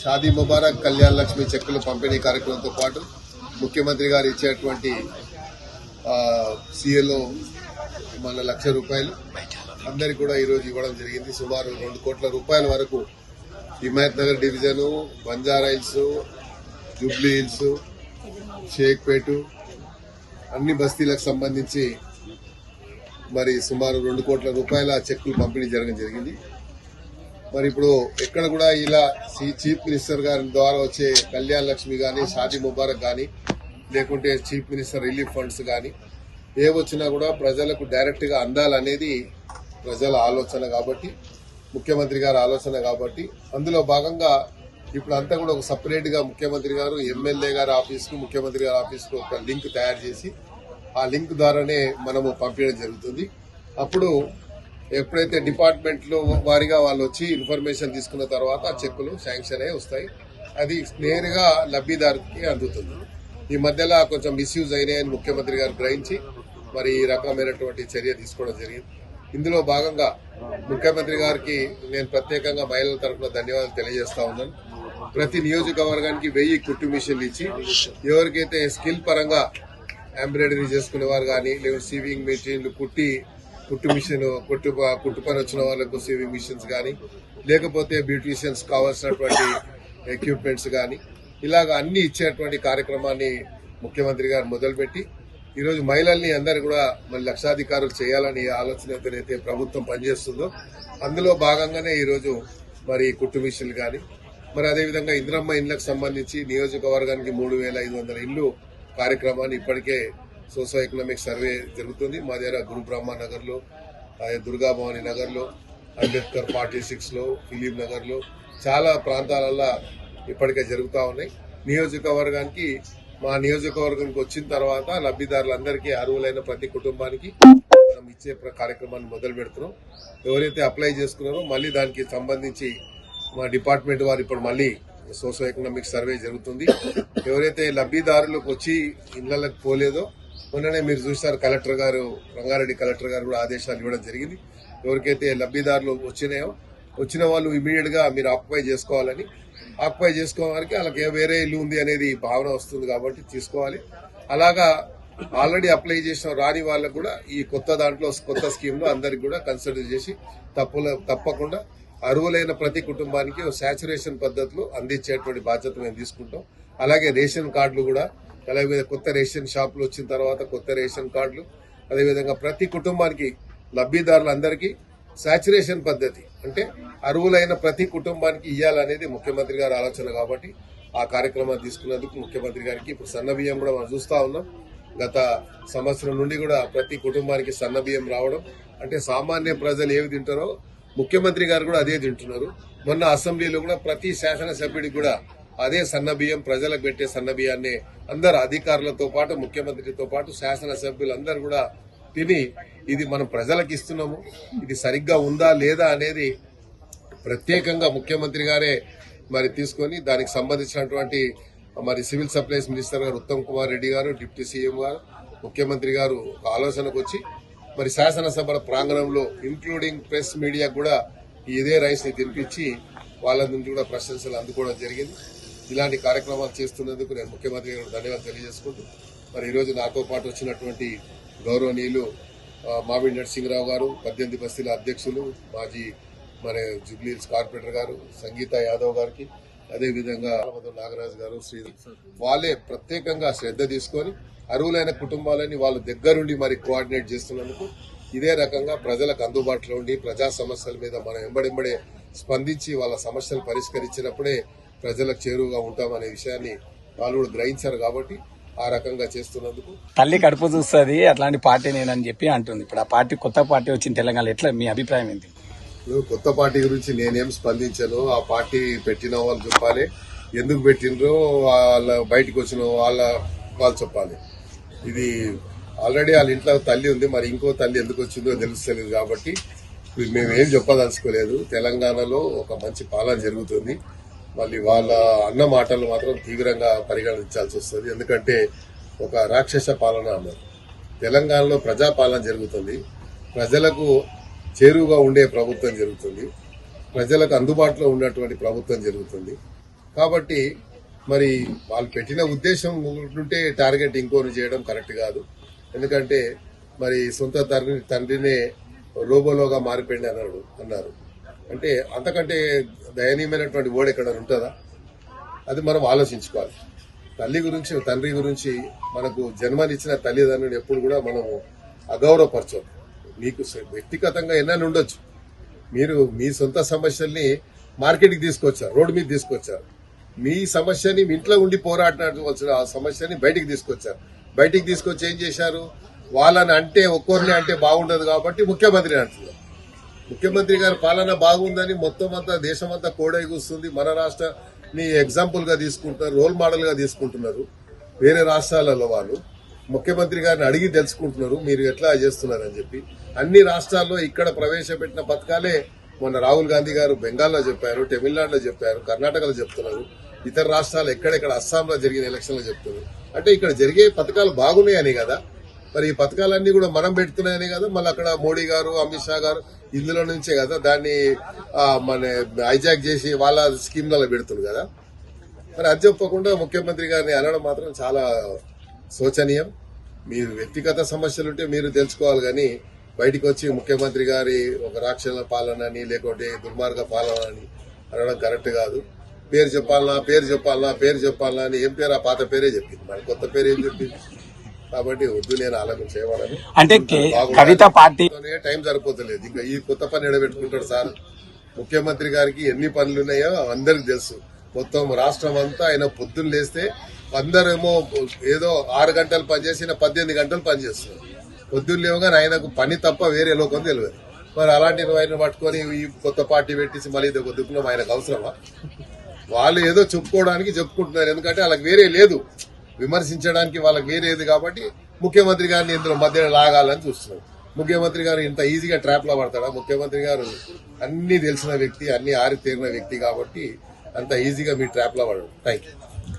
షాదీ ముబారక్ కళ్యాణ లక్ష్మి చెక్కుల పంపిణీ కార్యక్రమంతో పాటు ముఖ్యమంత్రి గారు ఇచ్చేటువంటి సీఏలో మన ₹1,00,000 అందరికి కూడా ఈరోజు ఇవ్వడం జరిగింది. సుమారు 2 కోట్ల రూపాయల వరకు Himayat Nagar division, Banjara hills, Jubilee hills, Shaikpet అన్ని బస్తీలకు సంబంధించి మరి సుమారు 2 కోట్ల రూపాయల చెక్కులు పంపిణీ జరగడం జరిగింది. మరి ఇప్పుడు ఎక్కడ కూడా ఇలా చీఫ్ మినిస్టర్ గారి ద్వారా వచ్చే కళ్యాణ లక్ష్మి గాని, షాదీ ముబారక్ గాని, లేకుంటే చీఫ్ మినిస్టర్ రిలీఫ్ ఫండ్స్ గాని ఏ వచ్చినా కూడా ప్రజలకు డైరెక్ట్ గా అందాలనేది ప్రజల ఆలోచన కాబట్టి, ముఖ్యమంత్రి గారి ఆలోచన కాబట్టి, అందులో భాగంగా ఇప్పుడు అంతా కూడా ఒక సపరేట్ గా ముఖ్యమంత్రి గారు ఎమ్మెల్యే గారి ఆఫీస్కు, ముఖ్యమంత్రి గారి ఆఫీస్కు ఒక లింక్ తయారు చేసి ఆ లింక్ ద్వారానే మనము పంపించడం జరుగుతుంది. అప్పుడు ఎప్పుడైతే డిపార్ట్మెంట్ లో వారిగా వాళ్ళు వచ్చి ఇన్ఫర్మేషన్ తీసుకున్న తర్వాత ఆ చెక్కులు శాంక్షన్ అయి వస్తాయి. అది నేరుగా లబ్ధిదారుకి అందుతుంది. ఈ మధ్యలో కొంచెం మిస్యూజ్ అయినాయని ముఖ్యమంత్రి గారు గ్రహించి మరి ఈ రకమైనటువంటి చర్య తీసుకోవడం జరిగింది. ఇందులో భాగంగా ముఖ్యమంత్రి గారికి నేను ప్రత్యేకంగా మహిళల తరఫున ధన్యవాదాలు తెలియజేస్తా ఉన్నాను. ప్రతి నియోజకవర్గానికి 1000 కుట్టు మిషన్లు ఇచ్చి ఎవరికైతే స్కిల్ పరంగా ఎంబ్రాయిడరీ చేసుకునే వారు కానీ, లేదా సీవింగ్ మిషన్లు కుట్టు మిషన్ కుట్టు పని వచ్చిన వాళ్ళకు సీవింగ్ మిషన్స్ కానీ, లేకపోతే బ్యూటీషియన్స్ కావాల్సినటువంటి ఎక్విప్మెంట్స్ కానీ, ఇలాగ అన్ని ఇచ్చేటువంటి కార్యక్రమాన్ని ముఖ్యమంత్రి గారు మొదలుపెట్టి ఈరోజు మహిళల్ని అందరూ కూడా మరి లక్షాధికారులు చేయాలని ఆలోచనతోనైతే ప్రభుత్వం పనిచేస్తుందో అందులో భాగంగానే ఈరోజు మరి కుట్టు మిషన్లు కానీ, మరి అదేవిధంగా ఇంద్రమ్మ ఇండ్లకు సంబంధించి నియోజకవర్గానికి 3,500 ఇళ్లు కార్యక్రమాన్ని ఇప్పటికే సోషో ఎకనామిక్ సర్వే జరుగుతుంది. మా దగ్గర గురు బ్రహ్మ నగర్ లో, దుర్గా భవాని నగర్ లో, అంబేద్కర్ 46 లో, ఫిలిం నగర్ లో చాలా ప్రాంతాలలో ఇప్పటికే జరుగుతూ ఉన్నాయి. నియోజకవర్గానికి మా నియోజకవర్గానికి వచ్చిన తర్వాత లబ్ధిదారులందరికీ అర్హులైన ప్రతి కుటుంబానికి మనం ఇచ్చే కార్యక్రమాన్ని మొదలు పెడుతున్నాం. ఎవరైతే అప్లై చేసుకున్నారో మళ్ళీ దానికి సంబంధించి మా డిపార్ట్మెంట్ వారు ఇప్పుడు మళ్ళీ సోషో ఎకనామిక్ సర్వే జరుగుతుంది. ఎవరైతే లబ్ధిదారులకు వచ్చి ఇళ్లకు పోలేదో మొన్ననే మీరు చూస్తారు, కలెక్టర్ గారు, రంగారెడ్డి కలెక్టర్ గారు కూడా ఆదేశాలు ఇవ్వడం జరిగింది. ఎవరికైతే లబ్ధిదారులు వచ్చిన వాళ్ళు ఇమీడియట్ గా మీరు ఆక్యుపై చేసుకోవాలని, ఆక్యుపై చేసుకోవడానికి వాళ్ళకి వేరే ఇల్లు ఉంది అనేది భావన వస్తుంది కాబట్టి తీసుకోవాలి. అలాగా ఆల్రెడీ అప్లై చేసిన రాని వాళ్ళకు కూడా ఈ కొత్త స్కీమ్ లో అందరికి కూడా కన్సిడర్ చేసి తప్పకుండా అర్హులైన ప్రతి కుటుంబానికి శాచురేషన్ పద్ధతిలో అందించేటువంటి బాధ్యత మేము తీసుకుంటాం. అలాగే రేషన్ కార్డులు కూడా, అలాగే కొత్త రేషన్ షాపులు వచ్చిన తర్వాత కొత్త రేషన్ కార్డులు, అదేవిధంగా ప్రతి కుటుంబానికి లబ్ధిదారులందరికీ శాచురేషన్ పద్ధతి అంటే అర్హులైన ప్రతి కుటుంబానికి ఇవ్వాలనేది ముఖ్యమంత్రి గారి ఆలోచన కాబట్టి ఆ కార్యక్రమాన్ని తీసుకున్నందుకు ముఖ్యమంత్రి గారికి ఇప్పుడు సన్నబియ్యం కూడా మనం చూస్తా ఉన్నాం. గత సంవత్సరం నుండి కూడా ప్రతి కుటుంబానికి సన్నబియ్యం రావడం అంటే సామాన్య ప్రజలు ఏవి తింటారో ముఖ్యమంత్రి గారు కూడా అదే తింటున్నారు. మొన్న అసెంబ్లీలో కూడా ప్రతి శాసనసభ్యుడికి కూడా అదే సన్నబియ్యం, ప్రజలకు పెట్టే సన్నబియ్యాన్ని అందరు అధికారులతో పాటు ముఖ్యమంత్రితో పాటు శాసనసభ్యులందరూ కూడా తిని ఇది మనం ప్రజలకు ఇస్తున్నాము, ఇది సరిగ్గా ఉందా లేదా అనేది ప్రత్యేకంగా ముఖ్యమంత్రి గారే మరి తీసుకొని దానికి సంబంధించినటువంటి మరి సివిల్ సప్లైస్ మినిస్టర్ గారు ఉత్తమ్ కుమార్ రెడ్డి గారు, డిప్యూటీ సీఎం గారు, ముఖ్యమంత్రి గారు ఒక ఆలోచనకు వచ్చి మరి శాసనసభ ప్రాంగణంలో ఇంక్లూడింగ్ ప్రెస్ మీడియా కూడా ఇదే రైస్ ని తినిపించి వాళ్ళ నుంచి కూడా ప్రశంసలు అందుకోవడం జరిగింది. ఇలాంటి కార్యక్రమాలు చేస్తున్నందుకు నేను ముఖ్యమంత్రి గారు ధన్యవాదాలు తెలియజేసుకుంటూ మరి ఈరోజు నాతో పాటు వచ్చినటువంటి గౌరవనీయులు మామిడి నరసింహరావు గారు, 18 బస్తీల అధ్యక్షులు, మాజీ మరి జూబ్లీహిల్స్ కార్పొరేటర్ గారు సంగీత యాదవ్ గారికి, అదేవిధంగా నాగరాజు గారు, వాళ్ళే ప్రత్యేకంగా శ్రద్ధ తీసుకొని అర్హులైన కుటుంబాలని వాళ్ళ దగ్గరుండి మరి కోఆర్డినేట్ చేస్తున్నందుకు ఇదే రకంగా ప్రజలకు అందుబాటులో ఉండి ప్రజా సమస్యల మీద మనం ఎంబడెంబడే స్పందించి వాళ్ళ సమస్యలు పరిష్కరించినప్పుడే ప్రజలకు చేరువుగా ఉంటామనే విషయాన్ని వాళ్ళు కూడా గ్రహించారు కాబట్టి ఆ రకంగా చేస్తున్నందుకు తల్లి కడుపు చూస్తుంది అట్లాంటి పార్టీ నేనని చెప్పి అంటుంది. ఇప్పుడు ఆ పార్టీ కొత్త పార్టీ వచ్చిన తెలంగాణ ఎట్లా మీ అభిప్రాయం ఏంటి? కొత్త పార్టీ గురించి నేనేం స్పందించాను, ఆ పార్టీ పెట్టిన వాళ్ళు చెప్పాలి, ఎందుకు పెట్టినరో వాళ్ళ బయటకు వచ్చిన వాళ్ళు చెప్పాలి. ఇది ఆల్రెడీ వాళ్ళ ఇంట్లో తల్లి ఉంది, మరి ఇంకో తల్లి ఎందుకు వచ్చిందో తెలుస్తలేదు కాబట్టి మేమేం చెప్పదలుచుకోలేదు. తెలంగాణలో ఒక మంచి పాలన జరుగుతుంది. మళ్ళీ వాళ్ళ అన్న మాటలు మాత్రం తీవ్రంగా పరిగణించాల్సి వస్తుంది. ఎందుకంటే ఒక రాక్షస పాలన అన్నారు. తెలంగాణలో ప్రజాపాలన జరుగుతుంది, ప్రజలకు చేరువుగా ఉండే ప్రభుత్వం జరుగుతుంది, ప్రజలకు అందుబాటులో ఉన్నటువంటి ప్రభుత్వం జరుగుతుంది. కాబట్టి మరి వాళ్ళు పెట్టిన ఉద్దేశం ఉంటే టార్గెట్ ఇంకోని చేయడం కరెక్ట్ కాదు. ఎందుకంటే మరి సొంత తండ్రినే రోబోలోగా మారిపోయింది అన్నారు. అంటే అంతకంటే దయనీయమైనటువంటి ఓడి ఎక్కడ ఉంటుందా? అది మనం ఆలోచించుకోవాలి. తల్లి గురించి, తండ్రి గురించి, మనకు జన్మనిచ్చిన తల్లిదండ్రులు ఎప్పుడు కూడా మనము అగౌరవపరచం. మీకు వ్యక్తిగతంగా ఎన్నైనా ఉండొచ్చు. మీరు మీ సొంత సమస్యల్ని మార్కెట్కి తీసుకొచ్చారు, రోడ్డు మీద తీసుకొచ్చారు. మీ సమస్యని మీ ఇంట్లో ఉండి పోరాటాల్సిన ఆ సమస్యని బయటికి తీసుకొచ్చారు. బయటికి తీసుకొచ్చి ఏం చేశారు? వాళ్ళని అంటే ఒక్కొరిని అంటే బాగుండదు కాబట్టి ముఖ్యమంత్రి అంటున్నారు. ముఖ్యమంత్రి గారి పాలన బాగుందని మొత్తం అంతా దేశమంతా కోడైగూస్తుంది. మన రాష్ట్రాన్ని ఎగ్జాంపుల్ గా తీసుకుంటున్నారు, రోల్ మోడల్ గా తీసుకుంటున్నారు. వేరే రాష్ట్రాలలో వాళ్ళు ముఖ్యమంత్రి గారిని అడిగి తెలుసుకుంటున్నారు మీరు ఎట్లా చేస్తున్నారని చెప్పి. అన్ని రాష్ట్రాల్లో ఇక్కడ ప్రవేశపెట్టిన పథకాలే మొన్న రాహుల్ గాంధీ గారు బెంగాల్లో చెప్పారు, తమిళనాడులో చెప్పారు, కర్ణాటకలో చెప్తున్నారు, ఇతర రాష్ట్రాలు ఎక్కడెక్కడ అస్సాంలో జరిగిన ఎలక్షన్లో చెప్తున్నారు. అంటే ఇక్కడ జరిగే పథకాలు బాగున్నాయని కదా. మరి ఈ పథకాలన్నీ కూడా మనం పెడుతున్నాయని కదా. మళ్ళీ అక్కడ మోడీ గారు, అమిత్ షా గారు ఇందులో నుంచే కదా దాన్ని మన హైజాక్ చేసి వాళ్ళ స్కీమ్లలో పెడుతున్నారు కదా. మరి అది చెప్పకుండా ముఖ్యమంత్రి గారిని అనడం మాత్రం చాలా శోచనీయం. మీరు వ్యక్తిగత సమస్యలుంటే మీరు తెలుసుకోవాలి కానీ బయటికి వచ్చి ముఖ్యమంత్రి గారి ఒక రాక్షస పాలన అని లేకుంటే దుర్మార్గ పాలన అని అనడం కరెక్ట్ కాదు. పేరు చెప్పాలనా అని ఏం పేరు? ఆ పాత పేరే చెప్పింది, మరి కొత్త పేరు ఏం చెప్పింది? కాబట్టి వద్దు, నేను ఆలోచన చేయవాలని. అంటే కవిత పార్టీ టైం సరిపోతలేదు. ఇంకా ఈ కొత్త పని ఎడబెట్టుకుంటాడు సార్. ముఖ్యమంత్రి గారికి ఎన్ని పనులు ఉన్నాయో అందరికి తెలుసు. మొత్తం రాష్ట్రం అంతా ఆయన పొద్దున్న లేస్తే అందరేమో ఏదో 6 గంటలు పనిచేసి 18 గంటలు పనిచేస్తున్నారు. పొద్దున్న లేవగానే ఆయనకు పని తప్ప వేరే లోకం తెలియదు. మరి అలాంటి ఆయన పట్టుకొని ఈ కొత్త పార్టీ పెట్టేసి మళ్ళీ ఇది దుఃఖం ఆయనకు అవసరమా? వాళ్ళు ఏదో చెప్పుకోవడానికి చెప్పుకుంటున్నారు. ఎందుకంటే వాళ్ళకి వేరే లేదు, విమర్శించడానికి వాళ్ళకి వేరేది. కాబట్టి ముఖ్యమంత్రి గారిని ఇందులో మధ్యలో లాగాలని చూస్తున్నారు. ముఖ్యమంత్రి గారు ఇంత ఈజీగా ట్రాప్ లో పడతాడా? ముఖ్యమంత్రి గారు అన్ని తెలిసిన వ్యక్తి, అన్ని ఆరితేరిన వ్యక్తి కాబట్టి అంత ఈజీగా మీ ట్రాప్ లో పడడు. Thank you.